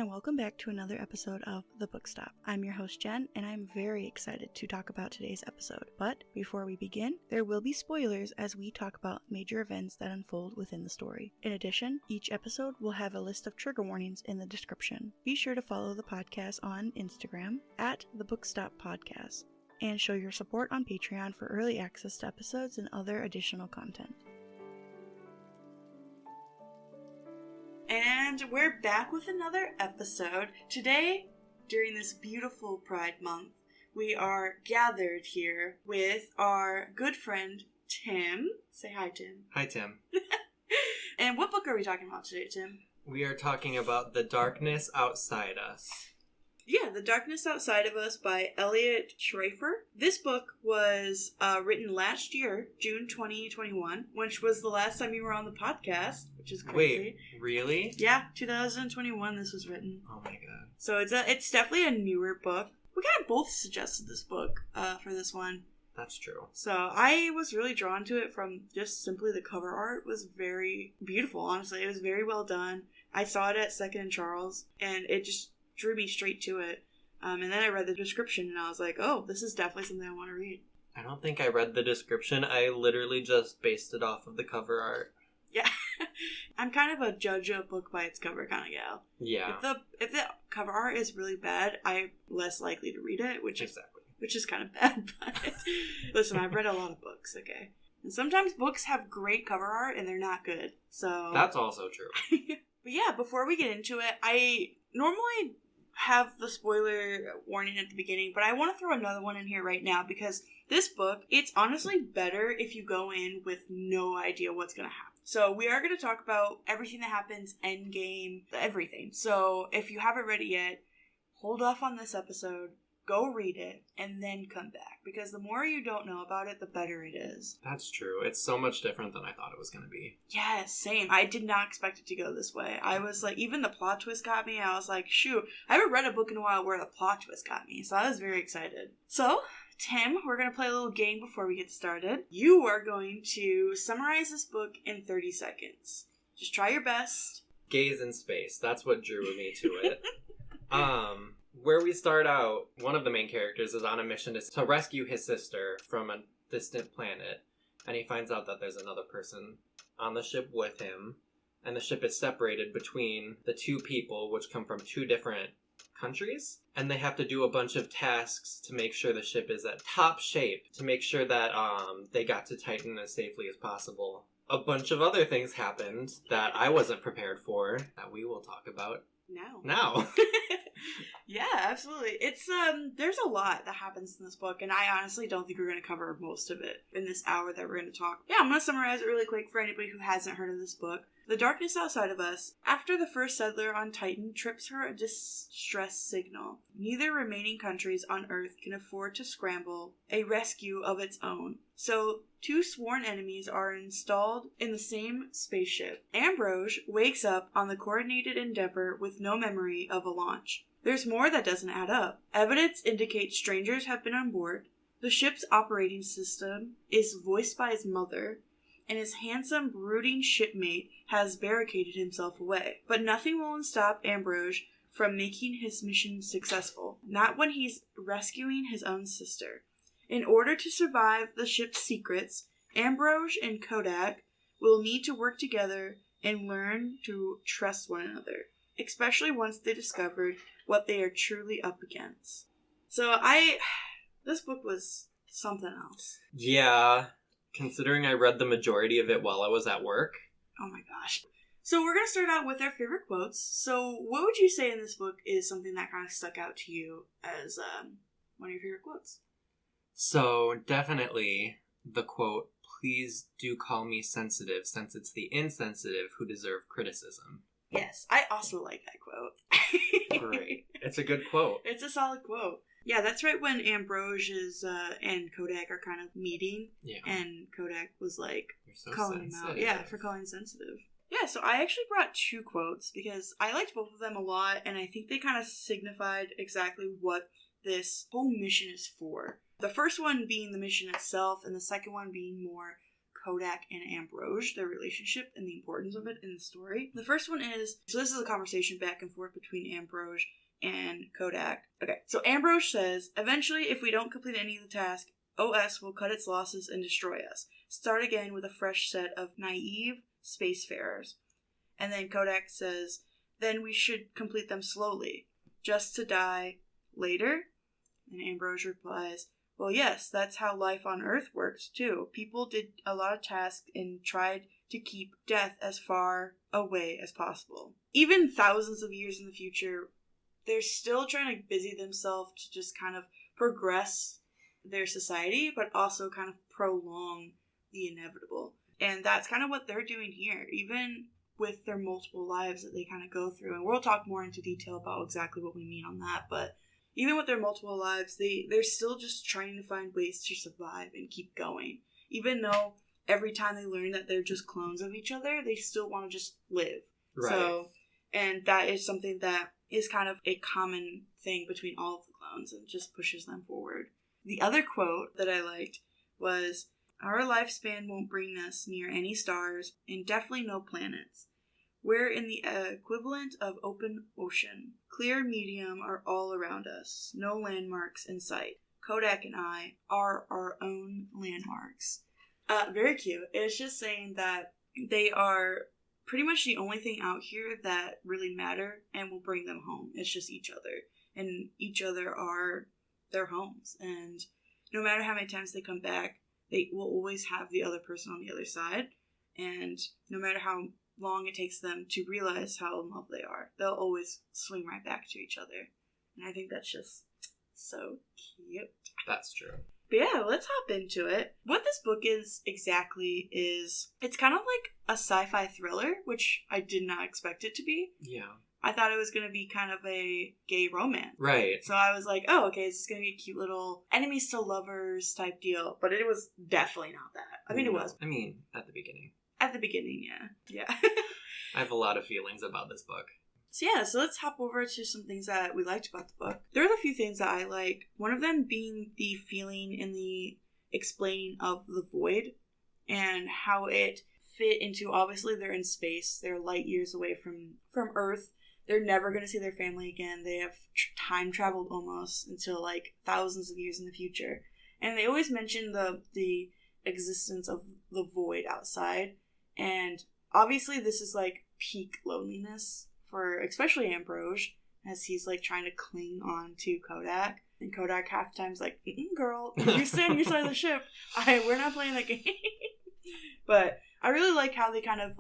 and welcome back to another episode of The Book Stop. I'm your host Jen, and I'm very excited to talk about today's episode. But before we begin, there will be spoilers as we talk about major events that unfold within the story. In addition, each episode will have a list of trigger warnings in the description. Be sure to follow the podcast on Instagram at The Book Stop Podcast, and show your support on Patreon for early access to episodes and other additional content. And we're back with another episode. Today, during this beautiful Pride Month, we are gathered here with our good friend, Tim. Say hi, Tim. Hi, Tim. And what book are we talking about today, Tim? We are talking about The Darkness Outside Us. Yeah, The Darkness Outside of Us by Eliot Schrefer. This book was written last year, June 2021, which was the last time you were on the podcast, which is crazy. Wait, really? Yeah, 2021 this was written. Oh my god. So it's definitely a newer book. We kind of both suggested this book for this one. That's true. So I was really drawn to it from just simply the cover art was very beautiful, honestly. It was very well done. I saw it at Second and Charles, and it just drew me straight to it. And then I read the description, and I was like, oh, this is definitely something I want to read. I don't think I read the description. I literally just based it off of the cover art. Yeah. I'm kind of a judge a book by its cover kind of gal. Yeah. If the cover art is really bad, I'm less likely to read it, which is kind of bad. But listen, I've read a lot of books, okay? And sometimes books have great cover art, and they're not good. So that's also true. But yeah, before we get into it, I normally have the spoiler warning at the beginning, but I want to throw another one in here right now because this book, it's honestly better if you go in with no idea what's going to happen. So we are going to talk about everything that happens, endgame, everything. So if you haven't read it yet, hold off on this episode, go read it, and then come back. Because the more you don't know about it, the better it is. That's true. It's so much different than I thought it was going to be. Yeah, same. I did not expect it to go this way. I was like, even the plot twist got me. I was like, shoot, I haven't read a book in a while where the plot twist got me. So I was very excited. So, Tim, we're going to play a little game before we get started. You are going to summarize this book in 30 seconds. Just try your best. Gaze in space. That's what drew me to it. Where we start out, one of the main characters is on a mission to rescue his sister from a distant planet, and he finds out that there's another person on the ship with him, and the ship is separated between the two people, which come from two different countries, and they have to do a bunch of tasks to make sure the ship is at top shape, to make sure that they got to Titan as safely as possible. A bunch of other things happened that I wasn't prepared for, that we will talk about now. Yeah, absolutely. It's there's a lot that happens in this book, and I honestly don't think we're going to cover most of it in this hour that we're going to talk. Yeah, I'm going to summarize it really quick for anybody who hasn't heard of this book. The Darkness Outside of Us. After the first settler on Titan trips her a distress signal, neither remaining countries on Earth can afford to scramble a rescue of its own. So, two sworn enemies are installed in the same spaceship. Ambrose wakes up on the coordinated endeavor with no memory of a launch. There's more that doesn't add up. Evidence indicates strangers have been on board. The ship's operating system is voiced by his mother, and his handsome, brooding shipmate has barricaded himself away. But nothing will stop Ambrose from making his mission successful. Not when he's rescuing his own sister. In order to survive the ship's secrets, Ambrose and Kodak will need to work together and learn to trust one another, especially once they discovered what they are truly up against. So this book was something else. Yeah, considering I read the majority of it while I was at work. Oh my gosh. So we're going to start out with our favorite quotes. So what would you say in this book is something that kind of stuck out to you as one of your favorite quotes? So definitely the quote, "Please do call me sensitive, since it's the insensitive who deserve criticism." Yes, I also like that quote. Great. It's a good quote. It's a solid quote. Yeah, that's right when Ambrose and Kodak are kind of meeting. Yeah. And Kodak was like, calling him out. Yeah, for calling sensitive. Yeah, so I actually brought two quotes because I liked both of them a lot, and I think they kind of signified exactly what this whole mission is for. The first one being the mission itself, and the second one being more Kodak and Ambrose, their relationship and the importance of it in the story. The first one is, so this is a conversation back and forth between Ambrose and Kodak. Okay, so Ambrose says, eventually, if we don't complete any of the task, OS will cut its losses and destroy us. Start again with a fresh set of naive spacefarers. And then Kodak says, then we should complete them slowly, just to die later. And Ambrose replies, well, yes, that's how life on Earth works, too. People did a lot of tasks and tried to keep death as far away as possible. Even thousands of years in the future, they're still trying to busy themselves to just kind of progress their society, but also kind of prolong the inevitable. And that's kind of what they're doing here, even with their multiple lives that they kind of go through. And we'll talk more into detail about exactly what we mean on that, but even with their multiple lives, they're still just trying to find ways to survive and keep going. Even though every time they learn that they're just clones of each other, they still want to just live. Right. So, and that is something that is kind of a common thing between all of the clones and just pushes them forward. The other quote that I liked was, our lifespan won't bring us near any stars and definitely no planets. We're in the equivalent of open ocean. Clear medium are all around us. No landmarks in sight. Kodak and I are our own landmarks. Very cute. It's just saying that they are pretty much the only thing out here that really matter and will bring them home. It's just each other. And each other are their homes. And no matter how many times they come back, they will always have the other person on the other side. And no matter how long it takes them to realize how in love they are, they'll always swing right back to each other. And I think that's just so cute. That's true. But yeah, let's hop into it. What this book is exactly is, it's kind of like a sci-fi thriller, which I did not expect it to be. Yeah. I thought it was going to be kind of a gay romance. Right. So I was like, oh, okay, this is going to be a cute little enemies to lovers type deal. But it was definitely not that. I mean, it was. I mean, at the beginning. At the beginning, yeah. Yeah. I have a lot of feelings about this book. So yeah, so let's hop over to some things that we liked about the book. There are a few things that I like. One of them being the feeling and the explaining of the void and how it fit into, obviously they're in space. They're light years away from Earth. They're never going to see their family again. They have time traveled almost until like thousands of years in the future. And they always mention the existence of the void outside. And obviously this is like peak loneliness for especially Ambrose, as he's like trying to cling on to Kodak. And Kodak half the time's like, girl, you stay on your side of the ship. We're not playing that game. But I really like how they kind of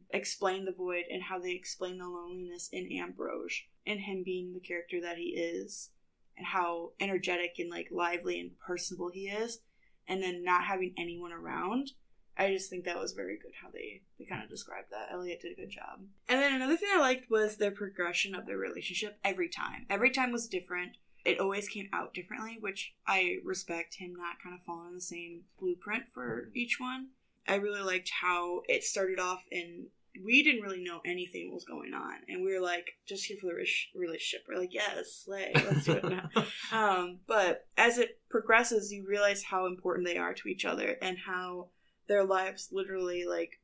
explain the void and how they explain the loneliness in Ambrose and him being the character that he is and how energetic and like lively and personable he is, and then not having anyone around. I just think that was very good how they kind of described that. Eliot did a good job. And then another thing I liked was their progression of their relationship every time. Every time was different. It always came out differently, which I respect, him not kind of following the same blueprint for each one. I really liked how it started off and we didn't really know anything was going on. And we were like, just here for the relationship. We're like, yes, slay, let's do it now. But as it progresses, you realize how important they are to each other and how their lives literally like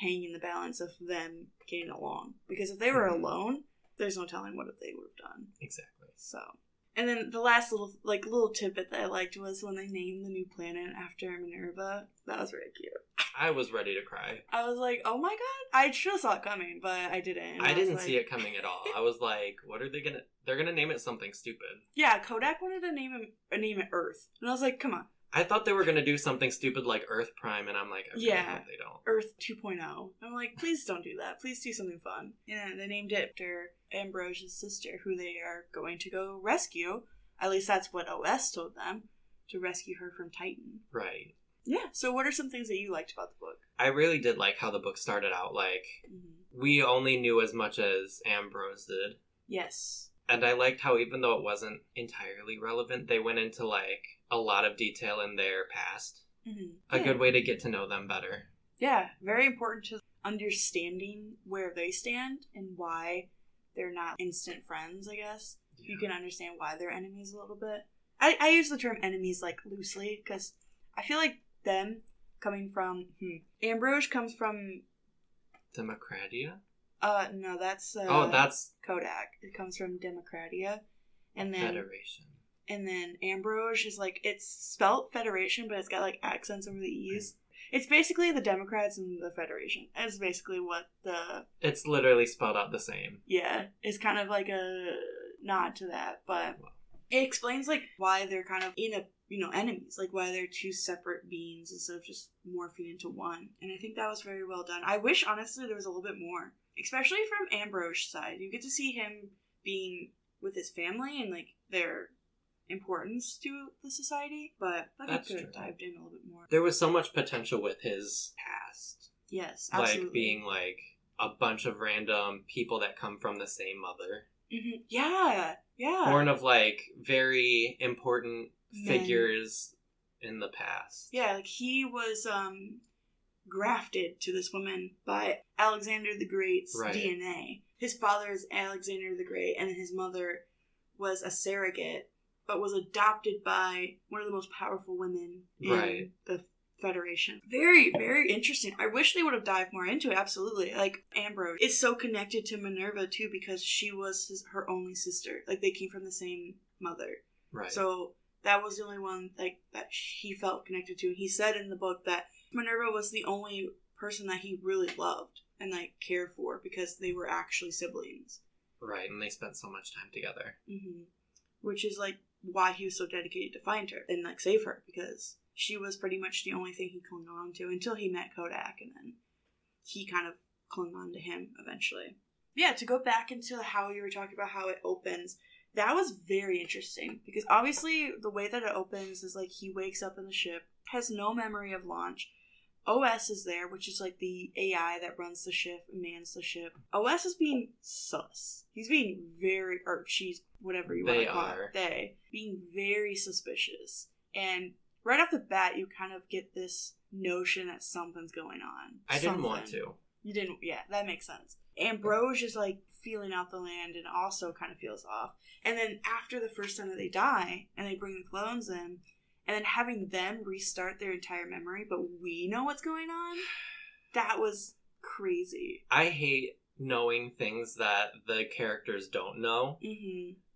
hang in the balance of them getting along. Because if they were alone, there's no telling what they would have done. Exactly. So, and then the last little tidbit that I liked was when they named the new planet after Minerva. That was very cute. I was ready to cry. I was like, oh my god. I should have saw it coming, but I didn't. I didn't see it coming at all. I was like, what are they gonna... They're gonna name it something stupid. Yeah, Kodak wanted to name it Earth. And I was like, come on. I thought they were gonna do something stupid like Earth Prime, and I'm like, okay, yeah, I hope they don't. Earth 2.0. I'm like, please don't do that. Please do something fun. And they named it after Ambrose's sister, who they are going to go rescue. At least that's what OS told them, to rescue her from Titan. Right. Yeah, so what are some things that you liked about the book? I really did like how the book started out. Like, we only knew as much as Ambrose did. Yes. And I liked how even though it wasn't entirely relevant, they went into, like, a lot of detail in their past. A good way to get to know them better. Yeah, very important to understanding where they stand and why they're not instant friends, I guess. Yeah. You can understand why they're enemies a little bit. I use the term enemies, like, loosely, because I feel like coming from... Ambrose comes from... Democratia? No, that's... that's... Kodak. It comes from Democratia. And then... Federation. And then Ambrose is like... It's spelt Federation, but it's got like accents over the E's. It's basically the Democrats and the Federation. That's basically what the... It's literally spelled out the same. Yeah. It's kind of like a nod to that, but... It explains like why they're kind of enemies, like why they're two separate beings instead of just morphing into one. And I think that was very well done. I wish honestly there was a little bit more, especially from Ambrose's side. You get to see him being with his family and like their importance to the society, but I could have dived in a little bit more. There was so much potential with his past. Yes, absolutely. Like being like a bunch of random people that come from the same mother. Mm-hmm. Yeah. Born of like very important figures in the past. Yeah, like he was grafted to this woman by Alexander the Great's DNA. His father is Alexander the Great, and his mother was a surrogate, but was adopted by one of the most powerful women in the Federation. Very, very interesting. I wish they would have dived more into it, absolutely. Like, Ambrose is so connected to Minerva, too, because she was her only sister. Like, they came from the same mother. Right. So, that was the only one, like, that he felt connected to. And he said in the book that Minerva was the only person that he really loved and, like, cared for because they were actually siblings. Right, and they spent so much time together. Mm-hmm. Which is, like, why he was so dedicated to find her and, like, save her, because she was pretty much the only thing he clung on to until he met Kodak, and then he kind of clung on to him eventually. Yeah, to go back into how you were talking about how it opens, that was very interesting, because obviously the way that it opens is like he wakes up in the ship, has no memory of launch. OS is there, which is like the AI that runs the ship and mans the ship. OS is being sus. He's being very, or she's, whatever you want to call it. They being very suspicious. And right off the bat, you kind of get this notion that something's going on. I didn't want to. You didn't, yeah, that makes sense. Ambrose is like feeling out the land and also kind of feels off. And then after the first time that they die, and they bring the clones in, and then having them restart their entire memory, but we know what's going on, that was crazy. I hate knowing things that the characters don't know,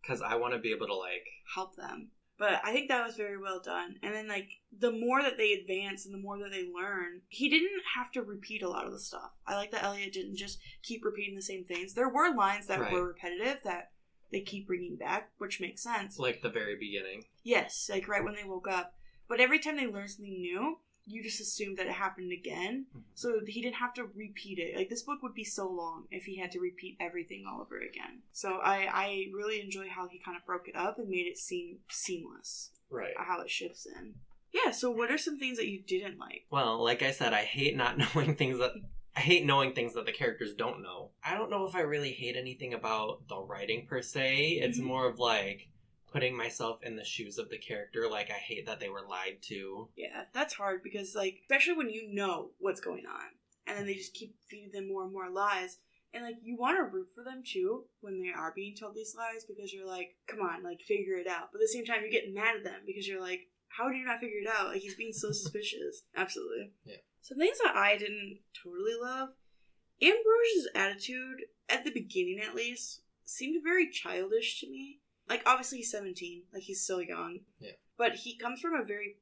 because I want to be able to, like... help them. But I think that was very well done. And then, like, the more that they advance and the more that they learn, he didn't have to repeat a lot of the stuff. I like that Eliot didn't just keep repeating the same things. There were lines that were repetitive that they keep bringing back, which makes sense. Like the very beginning. Yes, like right when they woke up. But every time they learned something new, you just assumed that it happened again. So he didn't have to repeat it. Like, this book would be so long if he had to repeat everything all over again. So I really enjoy how he kind of broke it up and made it seem seamless. Right. How it shifts in. Yeah, so what are some things that you didn't like? Well, like I said, I hate not knowing things that... I hate knowing things that the characters don't know. I don't know if I really hate anything about the writing per se. It's more of like putting myself in the shoes of the character. Like, I hate that they were lied to. Yeah, that's hard because, like, especially when you know what's going on and then they just keep feeding them more and more lies. And, like, you want to root for them, too, when they are being told these lies because you're like, come on, like, figure it out. But at the same time, you get mad at them because you're like, how do you not figure it out? Like, he's being so suspicious. Absolutely. Yeah. Some things that I didn't totally love. Ambrose's attitude, at the beginning at least, seemed very childish to me. Like, obviously he's 17. Like, he's still young. Yeah. But he comes from a very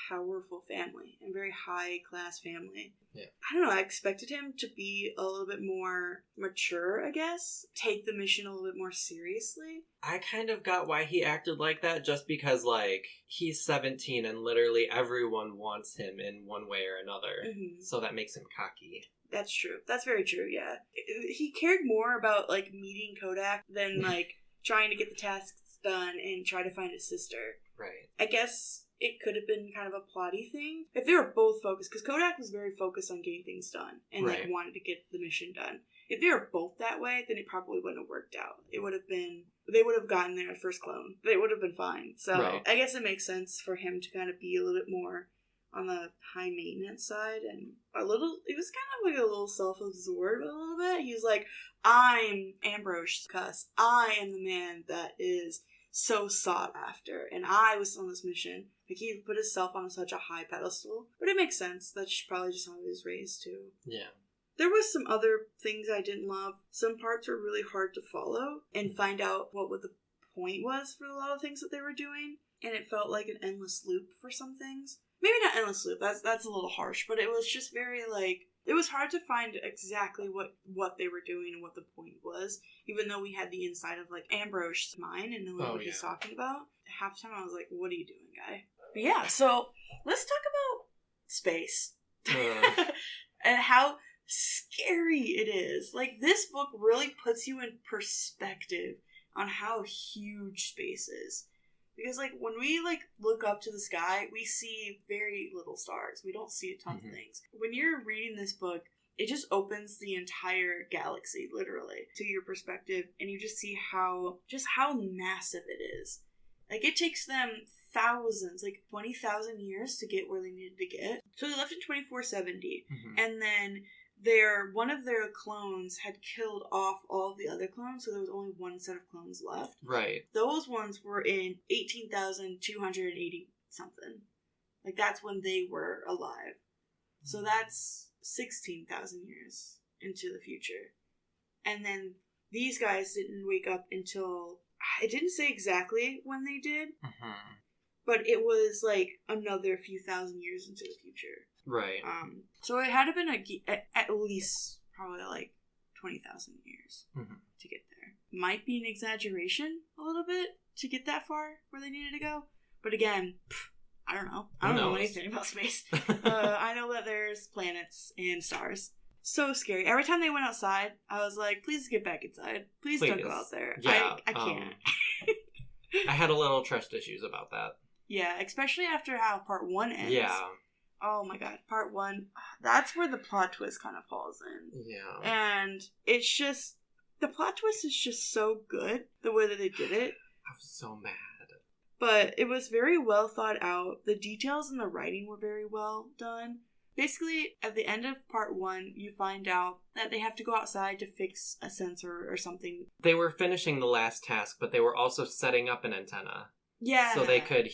powerful family and very high-class family. Yeah. I don't know, I expected him to be a little bit more mature, I guess. Take the mission a little bit more seriously. I kind of got why he acted like that, just because, like, he's 17 and literally everyone wants him in one way or another. So that makes him cocky. That's true. That's very true, yeah. He cared more about, like, meeting Kodak than, like, trying to get the tasks done and try to find his sister. Right. I guess it could have been kind of a plotty thing. If they were both focused, because Kodak was very focused on getting things done and, like, wanted to get the mission done. If they were both that way, then it probably wouldn't have worked out. It would have been... They would have gotten their first clone. They would have been fine. So I guess it makes sense for him to kind of be a little bit more on the high maintenance side and a little... It was kind of like a little self-absorbed a little bit. He was like, I'm Ambrose Cuss. I am the man that is so sought after, and I was on this mission Like, he put himself on such a high pedestal. But it makes sense. That's probably just how he was raised, too. Yeah. There was some other things I didn't love. Some parts were really hard to follow and find out what the point was for a lot of things that they were doing. And it felt like an endless loop for some things. Maybe not endless loop, that's a little harsh, but it was just very, like, it was hard to find exactly what they were doing and what the point was, even though we had the inside of, like, Ambrose's mind and knowing what he's talking about. Half the time I was like, what are you doing, guy? But yeah, so let's talk about space. And how scary it is. Like, this book really puts you in perspective on how huge space is. Because, like, when we, like, look up to the sky, we see very little stars. We don't see a ton of things. When you're reading this book, it just opens the entire galaxy, literally, to your perspective. And you just see how massive it is. Like, it takes them thousands, like 20,000 years to get where they needed to get. So they left in 2470. And then one of their clones had killed off all of the other clones, so there was only one set of clones left. Right. Those ones were in 18,280 something. Like, that's when they were alive. So that's 16,000 years into the future. And then these guys didn't wake up until, it didn't say exactly when they did, but it was like another few thousand years into the future. Right. So it had to have been at least probably like 20,000 years to get there. Might be an exaggeration a little bit to get that far where they needed to go. But again, I don't know. I don't know anything about space. I know that there's planets and stars. So scary. Every time they went outside, I was like, please get back inside. Please. Don't go out there. Yeah, I can't. I had a little trust issues about that. Yeah, especially after how part 1 ends. Yeah. Oh my god, part 1, that's where the plot twist kind of falls in. Yeah. And it's just, the plot twist is just so good, the way that they did it. I was so mad. But it was very well thought out. The details and the writing were very well done. Basically, at the end of part 1, you find out that they have to go outside to fix a sensor or something. They were finishing the last task, but they were also setting up an antenna. Yeah. So they could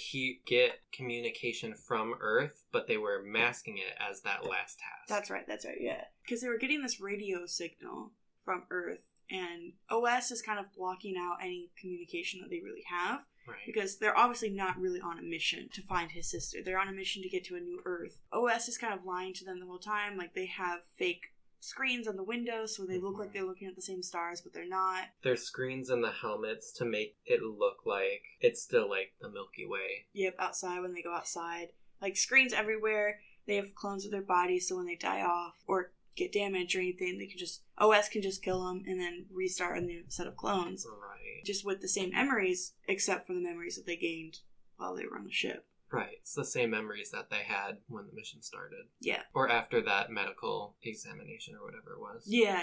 get communication from Earth, but they were masking it as that last task. That's right, yeah. Because they were getting this radio signal from Earth, and OS is kind of blocking out any communication that they really have. Right. Because they're obviously not really on a mission to find his sister. They're on a mission to get to a new Earth. OS is kind of lying to them the whole time. Like, they have fake screens on the windows so they look like they're looking at the same stars, but they're not. There's screens in the helmets to make it look like it's still like the Milky Way. Yep, outside when they go outside. Like, screens everywhere. They have clones of their bodies, so when they die off or get damaged or anything, they can just, OS can just kill them and then restart a new set of clones. Right. Just with the same memories, except for the memories that they gained while they were on the ship. Right. It's the same memories that they had when the mission started. Yeah. Or after that medical examination or whatever it was. Yeah.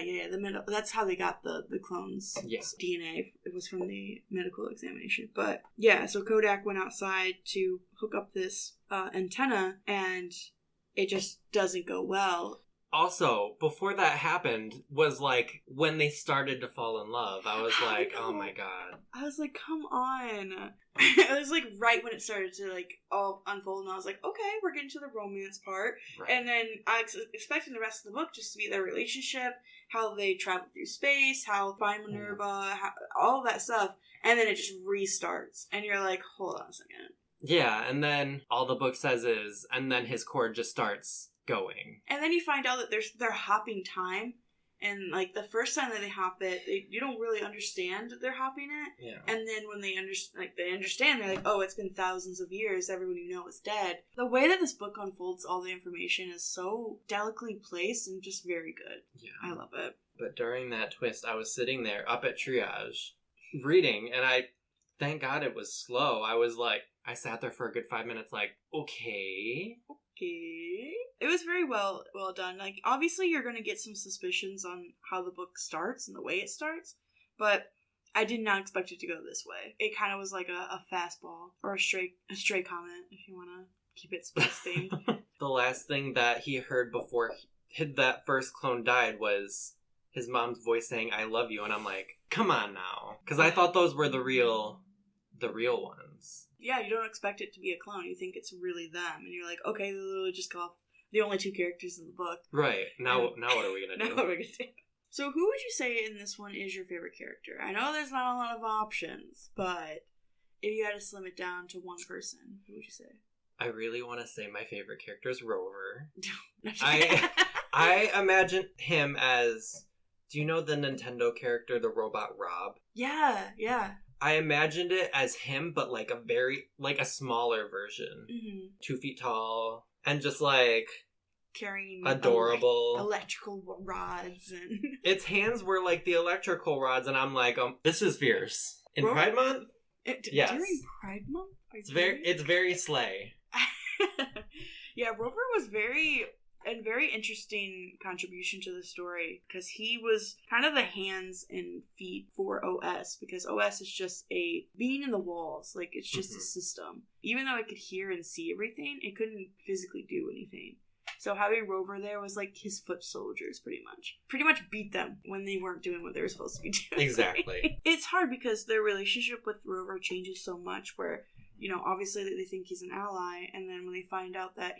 That's how they got the clones' DNA. It was from the medical examination. But yeah, so Kodak went outside to hook up this antenna, and it just doesn't go well. Also, before that happened was like when they started to fall in love. I was like, oh my god. I was like, come on. It was like right when it started to like all unfold, and I was like, okay, we're getting to the romance part. Right. And then I was expecting the rest of the book just to be their relationship, how they travel through space, how find Minerva, all that stuff. And then it just restarts. And you're like, hold on a second. Yeah, and then all the book says is, and then his cord just starts going. And then you find out that they're hopping time, and like the first time that they hop it, you don't really understand that they're hopping it. Yeah. And then when they understand, they're like, oh, it's been thousands of years. Everyone you know is dead. The way that this book unfolds all the information is so delicately placed and just very good. Yeah, I love it. But during that twist, I was sitting there up at triage, reading, and thank God it was slow. I sat there for a good 5 minutes, like, okay. It was very well done. Like, obviously you're going to get some suspicions on how the book starts and the way it starts, but I did not expect it to go this way. It kind of was like a fastball or a stray comment, if you want to keep it space themed. The last thing that he heard before that first clone died was his mom's voice saying, I love you, and I'm like, come on now. Because I thought those were the real ones. Yeah, you don't expect it to be a clone. You think it's really them. And you're like, okay, they literally just call the only two characters in the book. Right. Now what are we going to do? Now what are we going to do? So who would you say in this one is your favorite character? I know there's not a lot of options, but if you had to slim it down to one person, who would you say? I really want to say my favorite character is Rover. I imagine him as... Do you know the Nintendo character, the robot Rob? Yeah. I imagined it as him, but like a smaller version. Mm-hmm. 2 feet tall, and just like... carrying adorable electrical rods, and its hands were like the electrical rods, and I'm like, this is fierce. In Rover? Pride Month? Yes. During Pride Month? It's very slay. Yeah, Rover was very interesting contribution to the story, because he was kind of the hands and feet for OS, because OS is just a being in the walls. Like, it's just a system. Even though it could hear and see everything, it couldn't physically do anything. So having Rover there was like his foot soldiers, pretty much beat them when they weren't doing what they were supposed to be doing. Exactly. It's hard because their relationship with Rover changes so much, where, you know, obviously they think he's an ally, and then when they find out that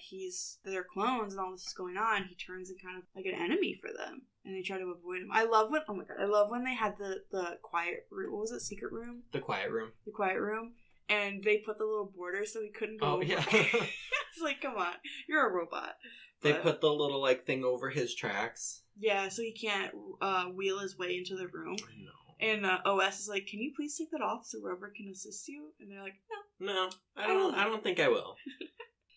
they're clones and all this is going on, he turns into kind of like an enemy for them, and they try to avoid him. I love when they had the quiet room. What was it? Secret room? The quiet room. The quiet room. And they put the little border so he couldn't go over. Yeah. It's like, come on, you're a robot. They put the little like thing over his tracks. Yeah, so he can't wheel his way into the room. No. And OS is like, can you please take that off so Rover can assist you? And they're like, no, I don't think I will.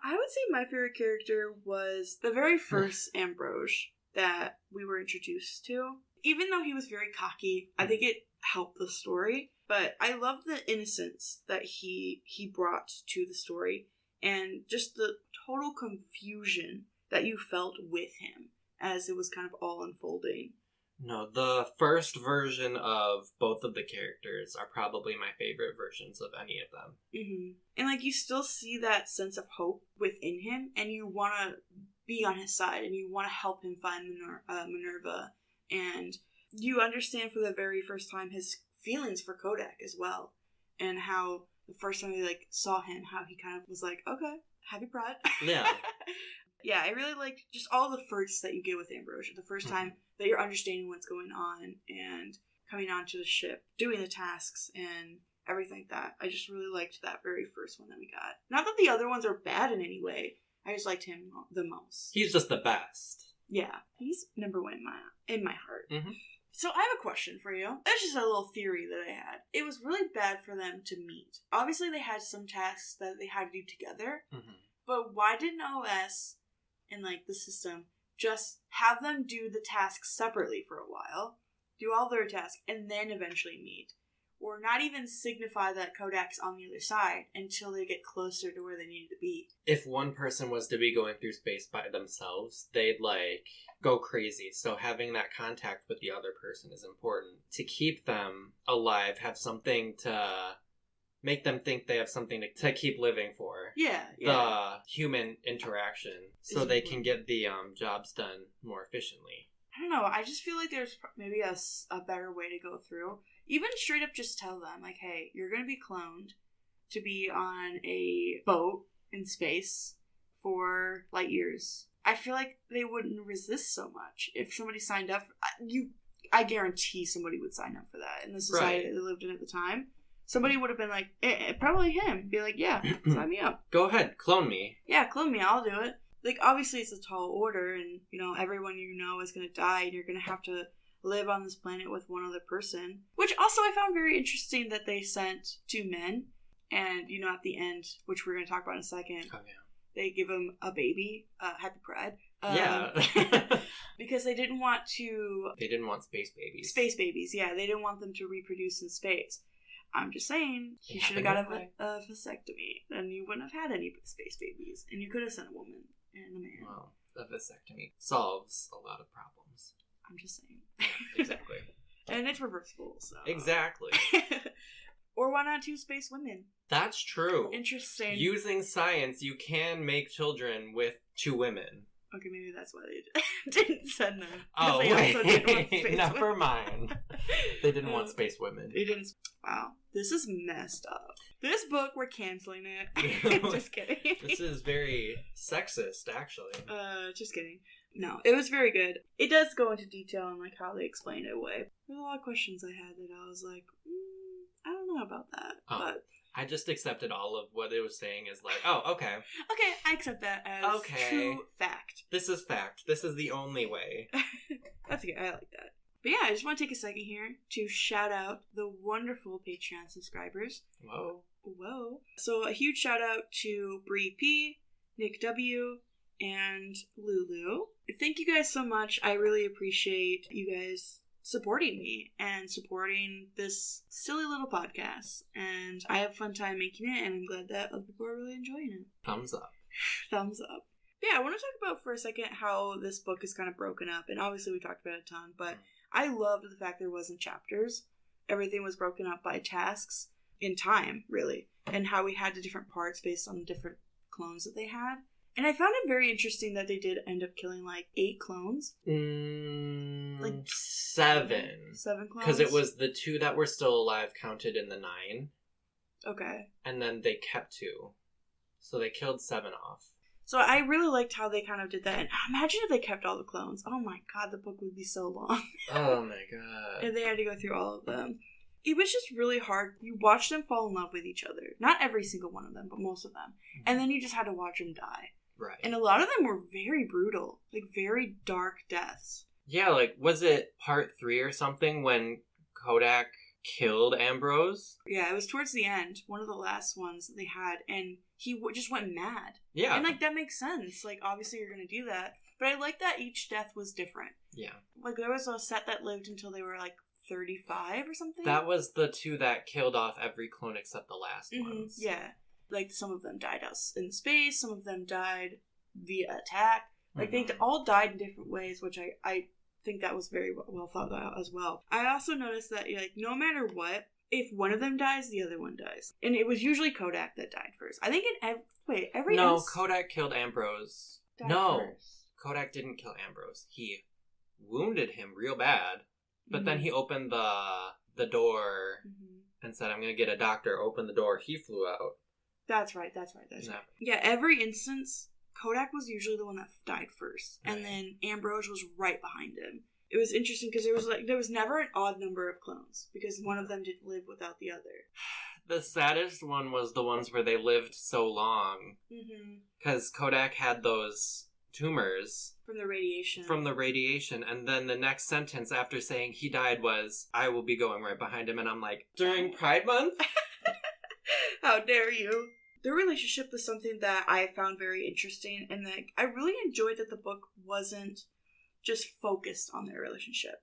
I would say my favorite character was the very first Ambrose that we were introduced to. Even though he was very cocky, I think it helped the story. But I love the innocence that he brought to the story, and just the total confusion that you felt with him as it was kind of all unfolding. No, the first version of both of the characters are probably my favorite versions of any of them. Mm-hmm. And like, you still see that sense of hope within him, and you want to be on his side, and you want to help him find Minerva, and you understand for the very first time his feelings for Kodak as well, and how the first time they like saw him, how he kind of was like, okay, happy Pride. Yeah. Yeah, I really liked just all the firsts that you get with Ambrosia. The first time that you're understanding what's going on and coming onto the ship, doing the tasks and everything like that. I just really liked that very first one that we got. Not that the other ones are bad in any way. I just liked him the most. He's just the best. Yeah, he's number one in my heart. Mm-hmm. So I have a question for you. That's just a little theory that I had. It was really bad for them to meet. Obviously, they had some tasks that they had to do together. Mm-hmm. But why didn't OS and like the system just have them do the tasks separately for a while, do all their tasks, and then eventually meet? Or not even signify that Kodak's on the other side until they get closer to where they needed to be. If one person was to be going through space by themselves, they'd like go crazy. So having that contact with the other person is important to keep them alive, have something to make them think they have something to keep living for. Yeah. The human interaction, so they can get the jobs done more efficiently. I don't know. I just feel like there's maybe a better way to go through. Even straight up just tell them, like, hey, you're going to be cloned to be on a boat in space for light years. I feel like they wouldn't resist so much if somebody signed up. I guarantee somebody would sign up for that in the society that they lived in at the time. Somebody would have been like, probably him. Be like, yeah, sign me up. Go ahead, clone me. Yeah, clone me. I'll do it. Like, obviously it's a tall order, and, you know, everyone you know is going to die, and you're going to have to live on this planet with one other person. Which also I found very interesting that they sent 2 men, and, you know, at the end, which we're going to talk about in a second, they give him a baby. Happy Pride. Yeah. Because they didn't want to... They didn't want space babies. Space babies, yeah. They didn't want them to reproduce in space. I'm just saying, you should have got a vasectomy, and you wouldn't have had any space babies, and you could have sent a woman and a man. Well, a vasectomy solves a lot of problems. I'm just saying. Exactly. And it's reversible, so... Exactly. Or why not 2 space women? That's true. Interesting. Using science, you can make children with 2 women. Okay, maybe that's why they didn't send them. Oh, they also didn't want wait. space Never women. mind. They didn't want space women. They didn't. Wow. This is messed up. This book, we're canceling it. Just kidding. This is very sexist, actually. Just kidding. No, it was very good. It does go into detail on like how they explain it away. There's a lot of questions I had that I was like, I don't know about that. But I just accepted all of what it was saying as like, oh, okay. Okay, I accept that as true fact. This is fact. This is the only way. That's good. I like that. But yeah, I just want to take a second here to shout out the wonderful Patreon subscribers. Whoa. So a huge shout out to Bree P, Nick W, and Lulu. Thank you guys so much. I really appreciate you guys supporting me and supporting this silly little podcast. And I have a fun time making it, and I'm glad that other people are really enjoying it. Thumbs up. Thumbs up. Yeah, I want to talk about for a second how this book is kind of broken up. And obviously we talked about it a ton, but I loved the fact there wasn't chapters. Everything was broken up by tasks in time, really. And how we had the different parts based on the different clones that they had. And I found it very interesting that they did end up killing like 8 clones. Like 7. 7 clones? Because it was the 2 that were still alive counted in the 9. Okay. And then they kept 2. So they killed 7 off. So I really liked how they kind of did that. And imagine if they kept all the clones. Oh my god, the book would be so long. Oh my god. If they had to go through all of them. It was just really hard. You watched them fall in love with each other. Not every single one of them, but most of them. And then you just had to watch them die. Right. And a lot of them were very brutal. Like, very dark deaths. Yeah, like, was it part 3 or something when Kodak killed Ambrose? Yeah, it was towards the end. One of the last ones that they had. And he just went mad. Yeah. And, like, that makes sense. Like, obviously you're going to do that. But I like that each death was different. Yeah. Like, there was a set that lived until they were, like, 35 or something. That was the 2 that killed off every clone except the last ones. Yeah. Like, some of them died out in space. Some of them died via attack. Like, they all died in different ways, which I think that was very well thought out as well. I also noticed that, like, no matter what, if one of them dies, the other one dies. And it was usually Kodak that died first. I think Kodak killed Ambrose. First. Kodak didn't kill Ambrose. He wounded him real bad, but then he opened the door and said, I'm going to get a doctor. Open the door. He flew out. That's right. Yeah, every instance, Kodak was usually the one that died first. Right. And then Ambrose was right behind him. It was interesting because there was never an odd number of clones because one of them didn't live without the other. The saddest one was the ones where they lived so long. Because Kodak had those tumors. From the radiation. And then the next sentence after saying he died was, I will be going right behind him. And I'm like, during Pride Month? How dare you? Their relationship was something that I found very interesting. And that I really enjoyed that the book wasn't just focused on their relationship.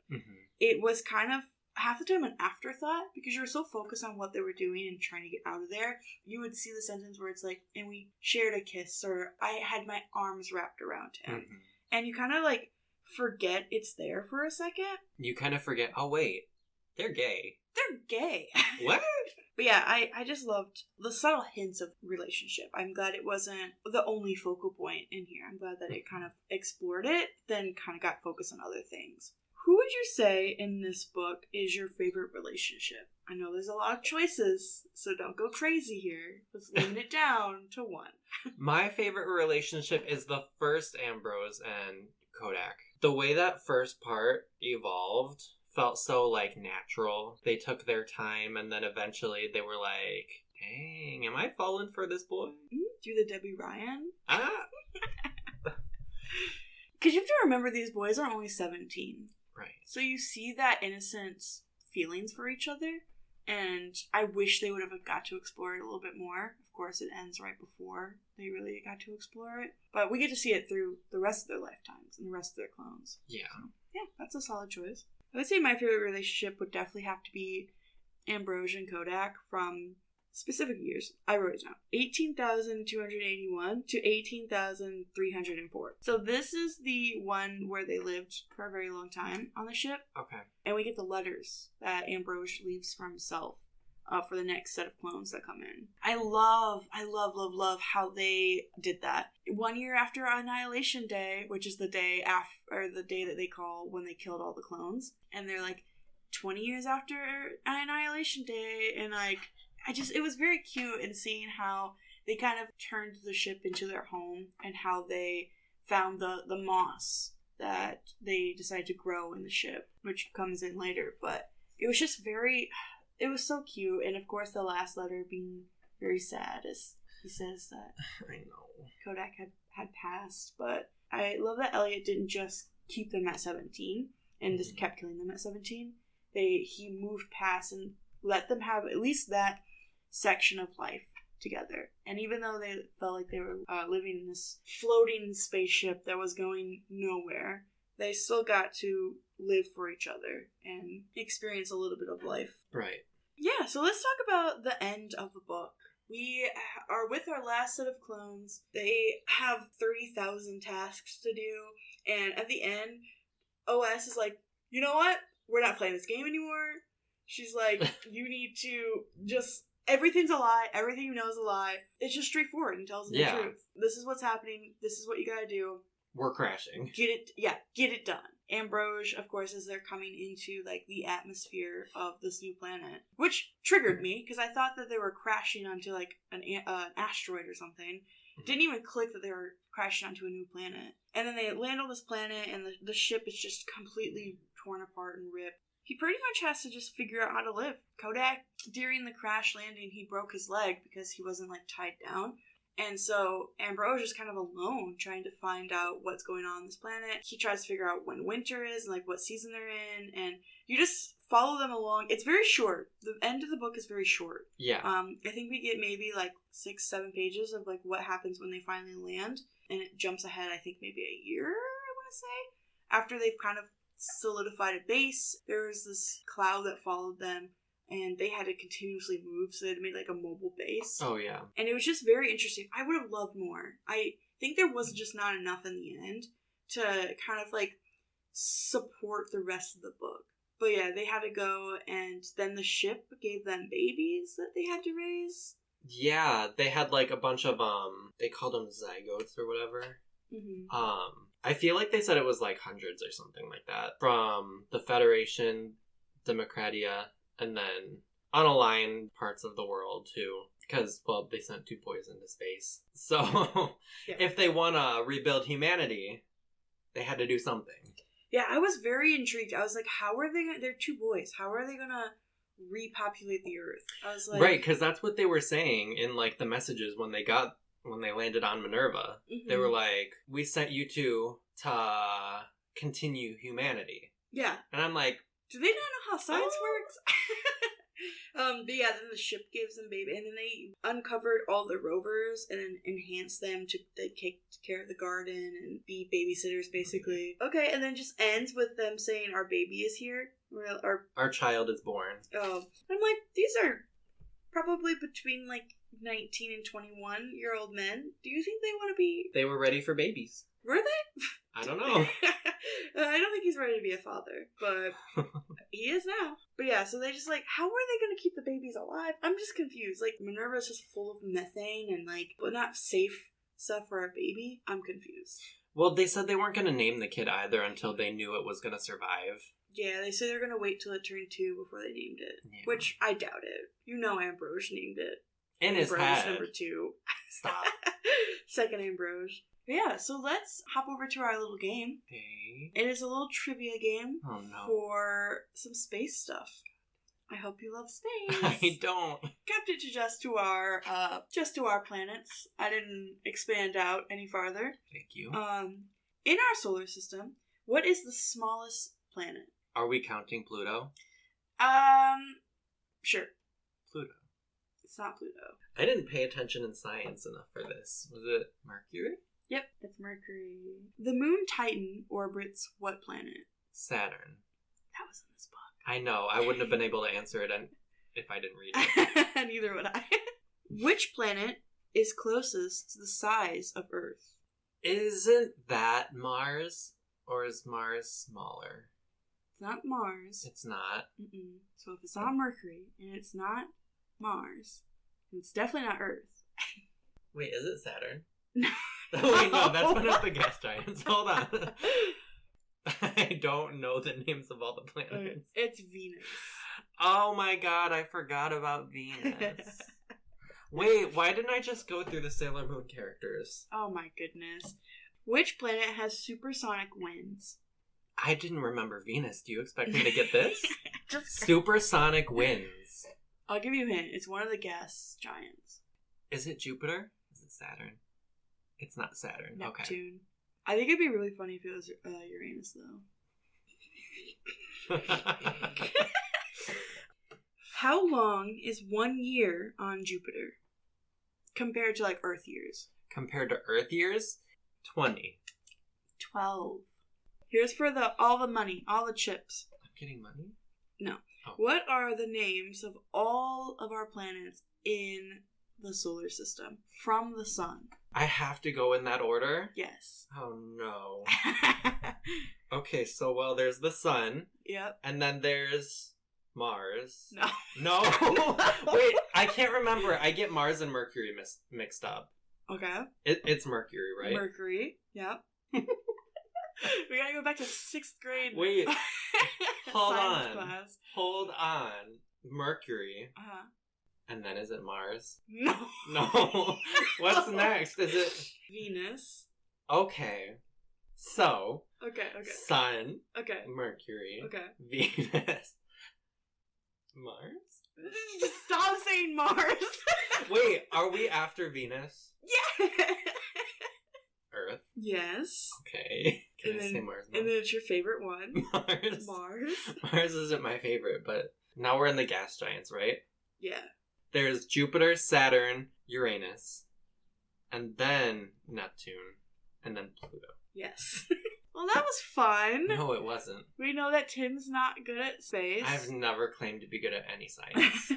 It was kind of half the time an afterthought because you were so focused on what they were doing and trying to get out of there. You would see the sentence where it's like, and we shared a kiss, or I had my arms wrapped around him. And you kind of like forget it's there for a second. You kind of forget, oh wait, they're gay. They're gay. What? But yeah, I just loved the subtle hints of relationship. I'm glad it wasn't the only focal point in here. I'm glad that it kind of explored it, then kind of got focused on other things. Who would you say in this book is your favorite relationship? I know there's a lot of choices, so don't go crazy here. Let's limit it down to one. My favorite relationship is the first Ambrose and Kodak. The way that first part evolved felt so, like, natural. They took their time, and then eventually they were like, dang, am I falling for this boy? Do the Debbie Ryan? Because you have to remember these boys are only 17. Right. So you see that innocent feelings for each other, and I wish they would have got to explore it a little bit more. Of course, it ends right before they really got to explore it. But we get to see it through the rest of their lifetimes and the rest of their clones. Yeah. So, yeah, that's a solid choice. I would say my favorite relationship would definitely have to be Ambrose and Kodak from specific years. I wrote it down. 18,281 to 18,304. So this is the one where they lived for a very long time on the ship. Okay. And we get the letters that Ambrose leaves for himself for the next set of clones that come in. I love how they did that. 1 year after Annihilation Day, which is the day after, or the day that they call when they killed all the clones, and they're like 20 years after Annihilation Day, and like it was very cute in seeing how they kind of turned the ship into their home and how they found the moss that they decided to grow in the ship, which comes in later, but it was just it was so cute. And of course the last letter being very sad as he says that I know Kodak had passed. But I love that Eliot didn't just keep them at 17 and just kept killing them at 17. He moved past and let them have at least that section of life together. And even though they felt like they were living in this floating spaceship that was going nowhere, they still got to live for each other and experience a little bit of life. Right. Yeah, so let's talk about the end of the book. We are with our last set of clones. They have 30,000 tasks to do, and at the end, OS is like, you know what? We're not playing this game anymore. She's like, you need to just... Everything's a lie. Everything you know is a lie. It's just straightforward and tells the truth. This is what's happening. This is what you gotta do. We're crashing. Get it done. Ambrose, of course, as they're coming into like the atmosphere of this new planet, which triggered me because I thought that they were crashing onto like an asteroid or something. Didn't even click that they were crashing onto a new planet. And then they land on this planet, and the ship is just completely torn apart and ripped. He pretty much has to just figure out how to live. Kodak, during the crash landing, he broke his leg because he wasn't like tied down. And so Ambrose is kind of alone trying to find out what's going on this planet. He tries to figure out when winter is and like what season they're in, and you just follow them along. It's very short. The end of the book is very short. Yeah. I think we get maybe like 6-7 pages of like what happens when they finally land, and it jumps ahead I think maybe a year, I want to say, after they've kind of solidified a base. There was this cloud that followed them, and they had to continuously move, so they had to make like a mobile base. Oh, yeah. And it was just very interesting. I would have loved more. I think there was just not enough in the end to kind of like support the rest of the book. But yeah, they had to go, and then the ship gave them babies that they had to raise. Yeah, they had like a bunch of, they called them zygotes or whatever. Mm-hmm. I feel like they said it was like hundreds or something like that. From the Federation, Democratia, and then unaligned parts of the world too. Because, well, they sent 2 boys into space. So, if they want to rebuild humanity, they had to do something. Yeah, I was very intrigued. I was like, how are they going to... They're 2 boys. How are they going to repopulate the Earth? I was like... Right, because that's what they were saying in, like, the messages when they landed on Minerva. Mm-hmm. They were like, we sent you 2 to continue humanity. Yeah. And I'm like... Do they not know how science works? But yeah, then the ship gives them baby, and then they uncovered all the rovers and then enhanced them to take care of the garden and be babysitters, basically. Okay, and then just ends with them saying, our baby is here. Our child is born. Oh. I'm like, these are probably between, like, 19 and 21-year-old men. Do you think they want to be... They were ready for babies. Were they? I don't know. I don't think he's ready to be a father, but he is now. But yeah, so they just like, how are they going to keep the babies alive? I'm just confused. Like, Minerva's just full of methane and like, but not safe stuff for a baby. I'm confused. Well, they said they weren't going to name the kid either until they knew it was going to survive. Yeah, they said they're going to wait till it turned 2 before they named it, which I doubt it. You know Ambrose named it. In his head. number 2. Stop. Second Ambrose. Yeah, so let's hop over to our little game. Okay. It is a little trivia game for some space stuff. I hope you love space. I don't. Kept it to just to our planets. I didn't expand out any farther. Thank you. In our solar system, what is the smallest planet? Are we counting Pluto? Sure. Pluto. It's not Pluto. I didn't pay attention in science enough for this. Was it Mercury? Yep, it's Mercury. The moon Titan orbits what planet? Saturn. That was in this book. I know. I wouldn't have been able to answer it if I didn't read it. Neither would I. Which planet is closest to the size of Earth? Isn't that Mars? Or is Mars smaller? It's not Mars. It's not. Mm-mm. So if it's not Mercury, and it's not Mars. It's definitely not Earth. Wait, is it Saturn? No. Oh, wait, no, that's one of the gas giants. Hold on. I don't know the names of all the planets. It's Venus. Oh my god, I forgot about Venus. Wait, why didn't I just go through the Sailor Moon characters? Oh my goodness. Which planet has supersonic winds? I didn't remember Venus. Do you expect me to get this? Just Supersonic winds. I'll give you a hint. It's one of the gas giants. Is it Jupiter? Is it Saturn? It's not Saturn. Neptune. Okay. I think it'd be really funny if it was Uranus, though. How long is 1 year on Jupiter compared to, like, Earth years? Compared to Earth years? 20. 12. Here's for all the money, all the chips. I'm getting money? No. Oh. What are the names of all of our planets in the solar system from the sun? I have to go in that order? Yes. Oh, no. Okay, so, well, there's the sun. Yep. And then there's Mars. No. No? Wait, I can't remember. I get Mars and Mercury mixed up. Okay. It's Mercury, right? Mercury. Yep. We gotta go back to 6th grade. Wait. Hold science on. class. Hold on. Mercury. Uh-huh. And then is it Mars? No. No. What's next? Is it Venus? Okay. So. Okay. Sun. Okay. Mercury. Okay. Venus. Mars? Stop saying Mars. Wait, are we after Venus? Yeah. Earth? Yes. Okay. Can I say Mars now? And then it's your favorite one. Mars. Mars. Mars isn't my favorite, but now we're in the gas giants, right? Yeah. There's Jupiter, Saturn, Uranus, and then Neptune, and then Pluto. Yes. Well, that was fun. No, it wasn't. We know that Tim's not good at space. I've never claimed to be good at any science.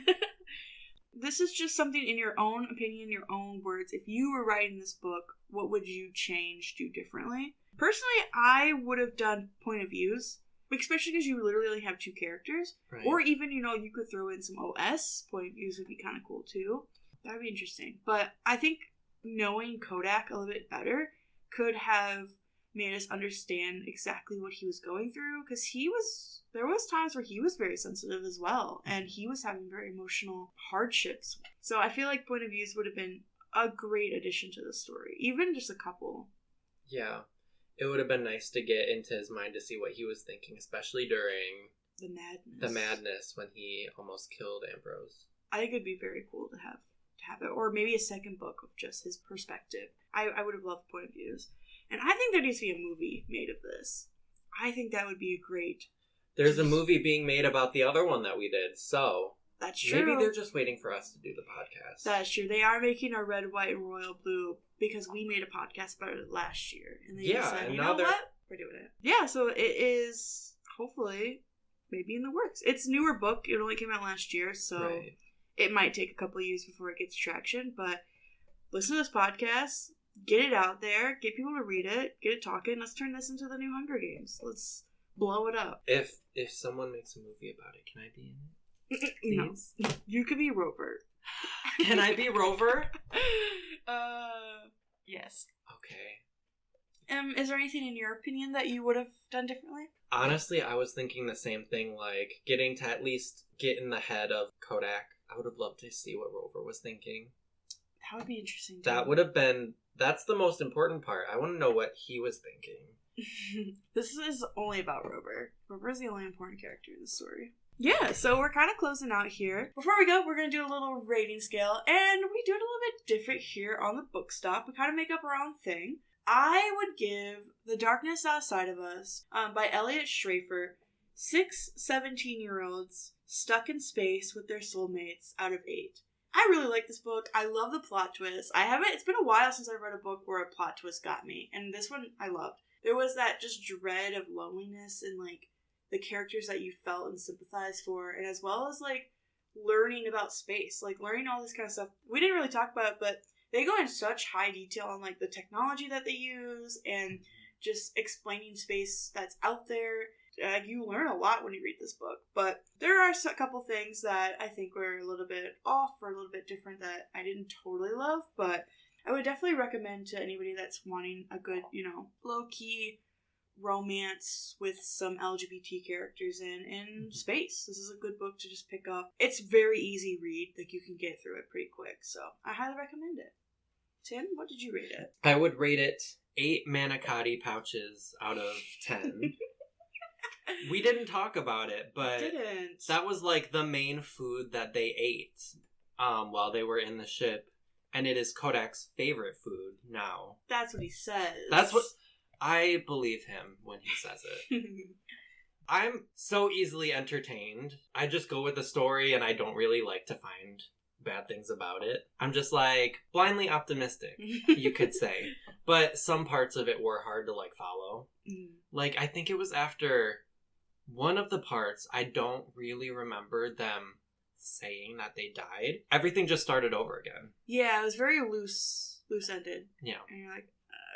This is just something in your own opinion, your own words. If you were writing this book, what would you change, do differently? Personally, I would have done point of views, especially because you literally only have 2 characters. Right. Or even, you could throw in some OS point of views would be kind of cool too. That would be interesting. But I think knowing Kodak a little bit better could have made us understand exactly what he was going through, because there was times where he was very sensitive as well, and he was having very emotional hardships. So I feel like point of views would have been a great addition to the story, even just a couple. Yeah, it would have been nice to get into his mind to see what he was thinking, especially during the madness when he almost killed Ambrose. I think it'd be very cool to have it, or maybe a second book of just his perspective. I would have loved point of views. And I think there needs to be a movie made of this. I think that would be a great... There's a movie being made about the other one that we did, so... That's true. Maybe they're just waiting for us to do the podcast. That's true. They are making a red, white, and royal blue because we made a podcast about it last year. And they said, you know what? We're doing it. Yeah, so it is hopefully maybe in the works. It's a newer book. It only came out last year, so It might take a couple of years before it gets traction. But listen to this podcast. Get it out there. Get people to read it. Get it talking. Let's turn this into the new Hunger Games. Let's blow it up. If someone makes a movie about it, can I be in it? Please? No. You could be Rover. Can I be Rover? Yes. Okay. Is there anything in your opinion that you would have done differently? Honestly, I was thinking the same thing, like getting to at least get in the head of Kodak. I would have loved to see what Rover was thinking. That would be interesting. That would have been... That's the most important part. I want to know what he was thinking. This is only about Rover. Rover is the only important character in the story. Yeah, so we're kind of closing out here. Before we go, we're going to do a little rating scale, and we do it a little bit different here on the Book Stop. We kind of make up our own thing. I would give The Darkness Outside of Us by Eliot Schrefer 6 17-year-olds stuck in space with their soulmates out of 8. I really like this book. I love the plot twist. It's been a while since I read a book where a plot twist got me, and this one I loved. There was that just dread of loneliness and like the characters that you felt and sympathized for, and as well as like learning about space, like learning all this kind of stuff. We didn't really talk about it, but they go in such high detail on like the technology that they use and just explaining space that's out there. You learn a lot when you read this book, but there are a couple things that I think were a little bit off or a little bit different that I didn't totally love, but I would definitely recommend to anybody that's wanting a good, low-key romance with some LGBT characters in space. This is a good book to just pick up. It's very easy read. Like, you can get through it pretty quick, so I highly recommend it. Tim, what did you rate it? I would rate it 8 manicotti pouches out of 10. We didn't talk about it, but that was like the main food that they ate while they were in the ship, and it is Kodak's favorite food now. That's what he says. That's what I believe him when he says it. I'm so easily entertained. I just go with the story, and I don't really like to find bad things about it. I'm just like blindly optimistic, you could say. But some parts of it were hard to like follow. Like, I think it was after one of the parts, I don't really remember them saying that they died. Everything just started over again. Yeah, it was very loose-ended. Yeah. And you're like,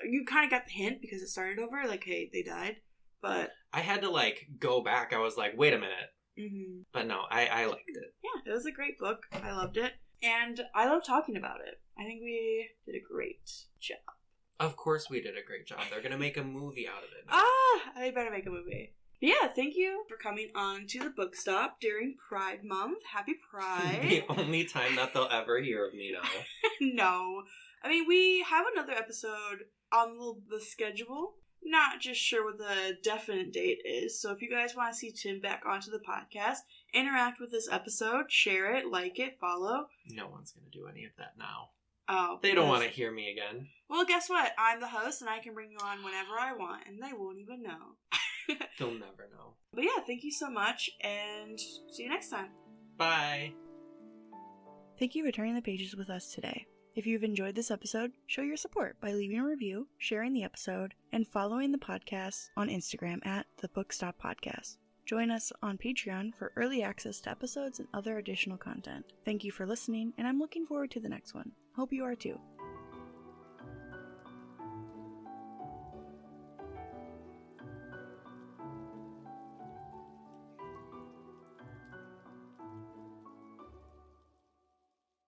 you kind of got the hint because it started over, like, hey, they died. But I had to, like, go back. I was like, wait a minute. Mm-hmm. But no, I liked it. Yeah, it was a great book. I loved it. And I love talking about it. I think we did a great job. Of course we did a great job. They're going to make a movie out of it now. They better make a movie. But yeah, thank you for coming on to the book stop during Pride Month. Happy Pride. The only time that they'll ever hear of me now. No. I mean, we have another episode on the schedule. Not just sure what the definite date is. So if you guys want to see Tim back onto the podcast, interact with this episode, share it, like it, follow. No one's going to do any of that now. Oh. They don't want to hear me again. Well, guess what? I'm the host and I can bring you on whenever I want, and they won't even know. They'll never know. But yeah, thank you so much, and see you next time. Bye. Thank you for turning the pages with us today. If you've enjoyed this episode, show your support by leaving a review, sharing the episode, and following the podcast on Instagram at The Bookstop Podcast. Join us on Patreon for early access to episodes and other additional content. Thank you for listening, and I'm looking forward to the next one. Hope you are too.